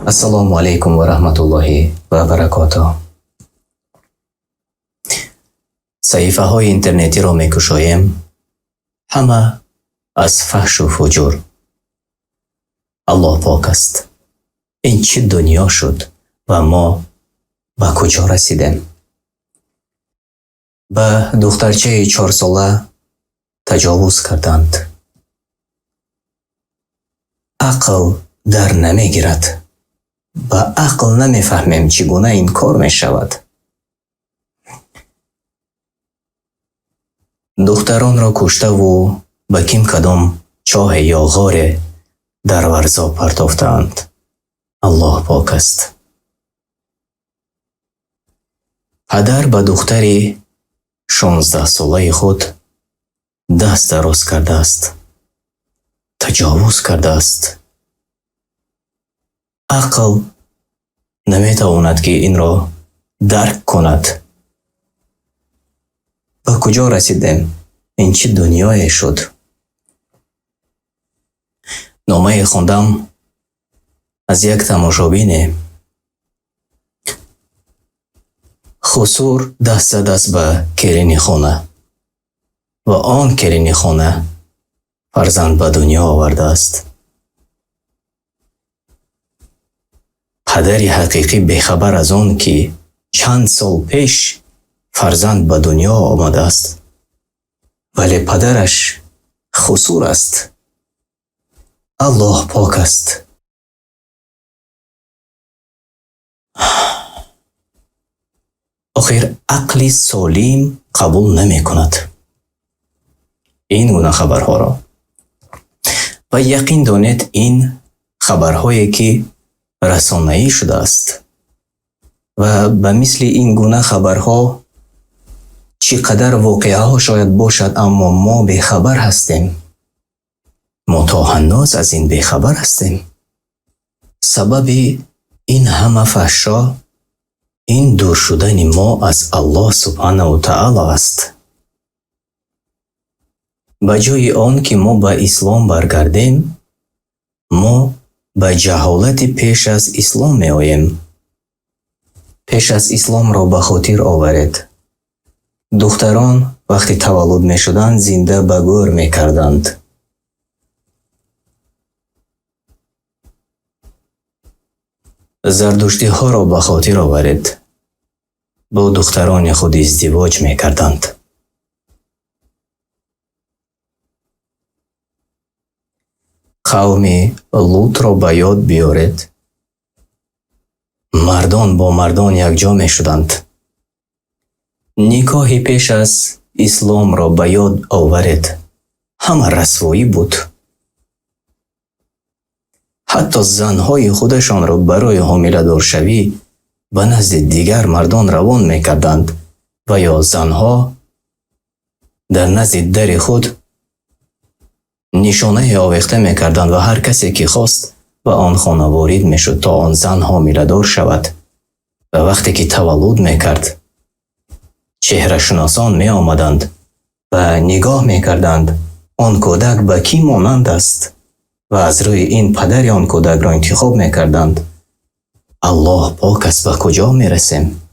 السلام علیکم و رحمت الله و برکاته. صحیفه های اینترنتی را میکشایم، همه از فحش و فجور. الله پاک است. این چه دنیا شد و ما به کجا رسیدیم؟ به دخترچه 4 ساله تجاوز کردند. عقل در نمیگیرد. با عقل نمیفهمیم چگونه این کار می شود. دختران را کشته و به کدام چاه یا غار در ورزا پرتافتند. الله پاک است. پدر به دختری 16 ساله خود دست دراز کرده است. تجاوز کرده است. عقل نمیتواند که این را درک کند. به کجا رسیدیم؟ این چه دنیای شد؟ نامه خوندم از یک تماشابین. خسور دست زد است به کرین خانه و آن کرین خانه فرزند به دنیا آورده است. پدری حقیقی بیخبر از آن که چند سال پیش فرزند به دنیا آمده است، ولی پدرش خسور است. الله پاک است. آخر عقل سالم قبول نمی کند این گونه خبرها را و یقین دانید این خبرهایی که رسانه‌ای شده است و به مثل این گونه خبرها چقدر واقعه ها شاید باشد، اما ما بیخبر هستیم. ما تا هنوز از این بیخبر هستیم. سبب این همه فحشا این دور شدن ما از الله سبحانه و تعالی است. به جای آن که ما به اسلام برگردیم، ما به جهالت پیش از اسلام می آییم. پیش از اسلام را به خاطر آورید. دختران وقتی تولد می شدند زنده به گور می کردند. زردشتی ها را به خاطر آورید. با دختران خود ازدواج می کردند. قوم لوط را به یاد بیارید. مردان با مردان یک جا می شدند. نکاح پیش از اسلام را به یاد آورید. همه رسوایی بود. حتی زنهای خودشان را برای حامله دار شوی به نزد دیگر مردان روان می کردند و یا زنها در نزد در خود نشانه آویخته می کردند و هر کسی که خواست به آن خانه وارد می شد تا آن زن حامله دار شود. و وقتی که تولد می کرد چهره شناسان می آمدند و نگاه می کردند آن کودک به کی مانند است و از روی این پدر آن کودک را انتخاب می کردند. الله پاک است. به کجا می رسیم؟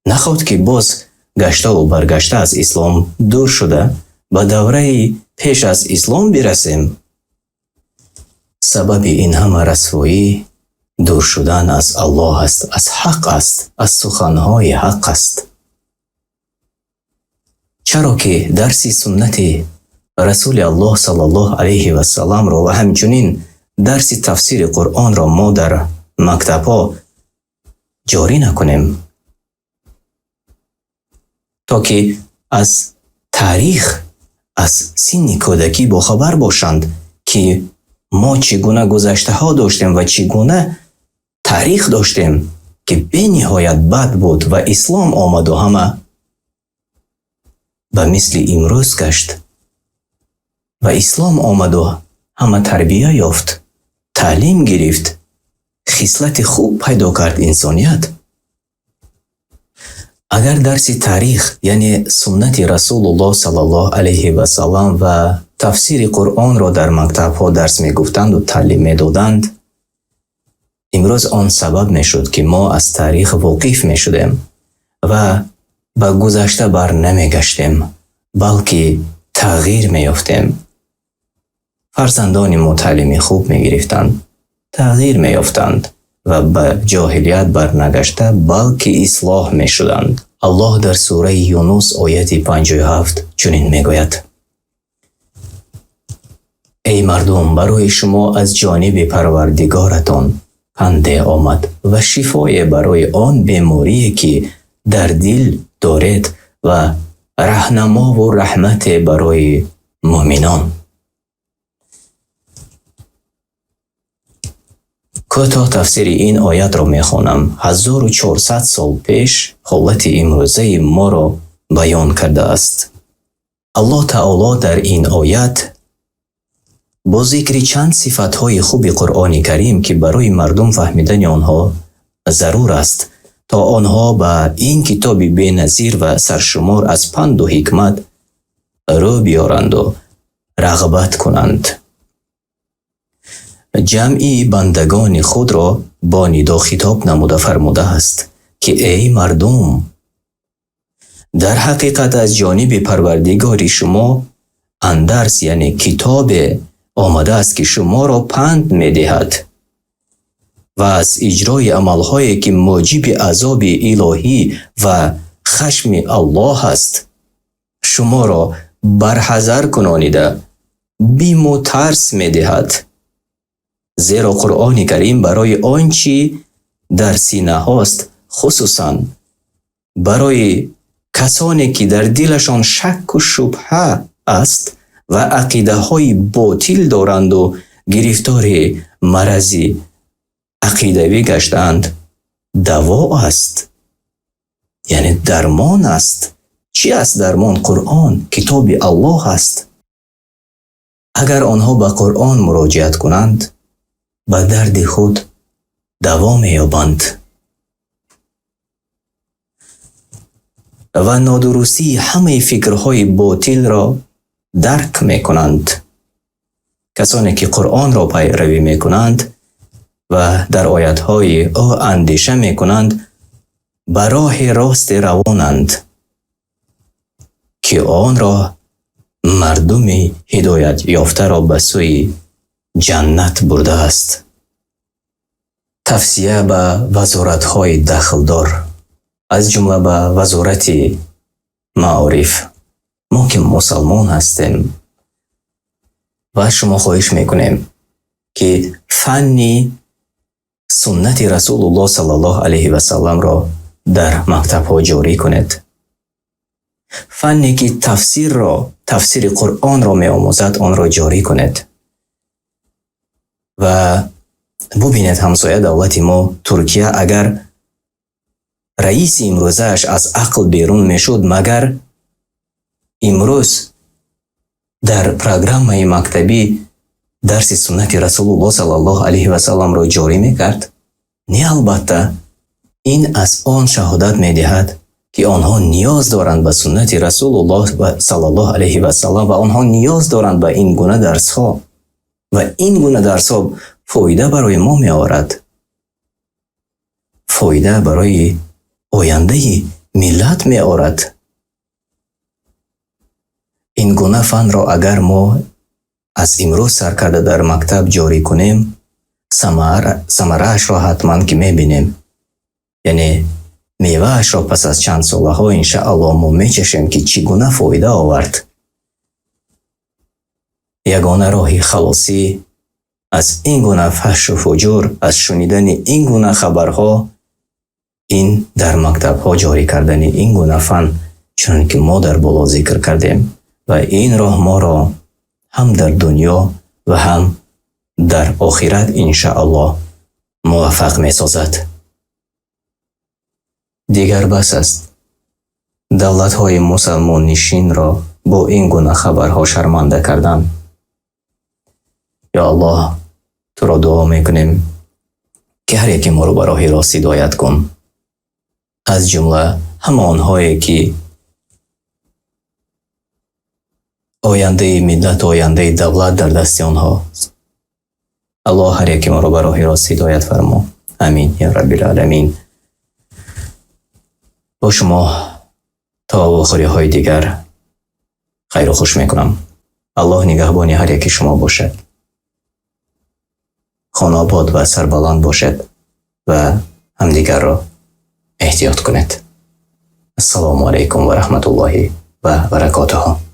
نخواد که باز گشته و برگشته از اسلام دور شده به دوره پیش از اسلام برسیم. سبب این همه رسوایی دور شدن از الله است، از حق است، از سخنهای حق است. چرا که درس سنت رسول الله صلی الله علیه و سلم را و همچنین درس تفسیر قرآن را ما در مکتب‌ها جاری نکنیم تا که از تاریخ، از سن کودکی با خبر باشند که ما چگونه گذشته ها داشتیم و چگونه تاریخ داشتیم که به نهایت بد بود و اسلام آمد و همه به مثل امروز گشت و اسلام آمد و همه تربیه یافت، تعلیم گرفت، خصلت خوب پیدا کرد انسانیت. اگر درس تاریخ یعنی سنت رسول الله صلی الله علیه و سلم و تفسیر قرآن را در مکتب ها درس می گفتند و تعلیم می دادند، امروز آن سبب می شد که ما از تاریخ واقف می شدیم و به گذشته بر نمی گشتیم، بلکه تغییر می یافتیم. فرزندان ما تعلیم خوب می گرفتند، تغییر می یافتند و به جاهلیت بر نگشته بلکه اصلاح می شدند. الله در سوره یونس آیت 57 چنین می گوید: ای مردم، برای شما از جانب پروردگارتان پنده آمد و شفای برای آن بیماری که در دل دارید و رهنما و رحمت برای مؤمنان. کوتاه تفسیر این آیت را میخوانم. 1400 سال پیش حالت امروزه ما را بیان کرده است. الله تعالی در این آیت با ذکر چند صفتهای خوب قرآن کریم که برای مردم فهمیدن آنها ضرور است تا آنها به این کتاب بی‌نظیر و سرشمار از پند و حکمت رو بیارند و رغبت کنند. جمعی بندگان خود را با ندا خطاب نموده فرموده است که ای مردم، در حقیقت از جانب پروردگار شما اندرس یعنی کتاب آمده است که شما را پند می دهد و از اجرای عملهایی که موجب عذاب الهی و خشم الله است شما را برحذر کنانیده بیم و ترس می دهد. زیرا قرآن کریم برای آنچه در سینه هاست، خصوصا برای کسانی که در دلشان شک و شبهه است و عقیده های باطل دارند و گرفتار مرض عقیدوی گشتند، دوا است، یعنی درمان است. چی است درمان؟ قرآن، کتاب الله است. اگر آنها به قرآن مراجعت کنند به درد خود دوا می‌یابند و نادرستی همه فکرهای باطل را درک می‌کنند. کسانی که قرآن را پیروی می‌کنند و در آیات‌های او اندیشه می‌کنند به راه راست روانند که آن را مردم هدایت یافته را به سوی جنت برده است. توصیه به وزارت‌های دخلدار، از جمله به وزارت معارف. ما که مسلمان هستیم و شما خواهش میکنیم که فن سنت رسول الله صلی الله علیه و سلم را در مکتب‌ها جاری کنید. فنی که تفسیر قرآن را می آموزد آن را جاری کنید. و ببینید همسایه دولت ما ترکیه اگر رئیس امروزش از عقل بیرون میشد مگر امروز در پروگرام مکتبی درس سنت رسول الله صلی الله علیه و سلم را جاری میکرد؟ نه، البته این از آن شهادت میدهد که آنها نیاز دارند به سنت رسول الله صلی الله علیه و سلم و آنها نیاز دارند به این گونه درس ها و این گونه درس ها فایده برای ما می آورد، فایده برای آینده ملت می آورد. این گونه فن را اگر ما از امروز سر کرده در مکتب جاری کنیم ثمره‌اش را حتما که می بینیم، یعنی میوه‌اش را پس از چند ساله ها انشاءالله ما می چشیم که چگونه فایده آورد. یگانه راه خلاصی از این گونه فحش و فجور، از شنیدن این گونه خبرها، این در مکتب ها جاری کردن این گونه فن چون که ما در بالا ذکر کردیم و این راه ما را هم در دنیا و هم در آخرت انشاءالله موفق می سازد. دیگر بس است دولت های مسلمان نشین را با این گونه خبرها شرمنده کردن. یا الله، تو را دعا میکنیم که هر یکی ما رو به راه راست هدایت کن، از جمله همه آنهایی که آینده ملت، آینده دولت در دست آنها. الله هر یکی ما رو به راه راست هدایت فرما. امین یا رب العالمین. با شما تا آخری های دیگر خیر و خوش میکنم. الله نگهبانی هر یکی شما باشد. خانه آباد و سربلند باشد و همدیگر را احتیاط کنید. السلام علیکم و رحمت الله و برکاته.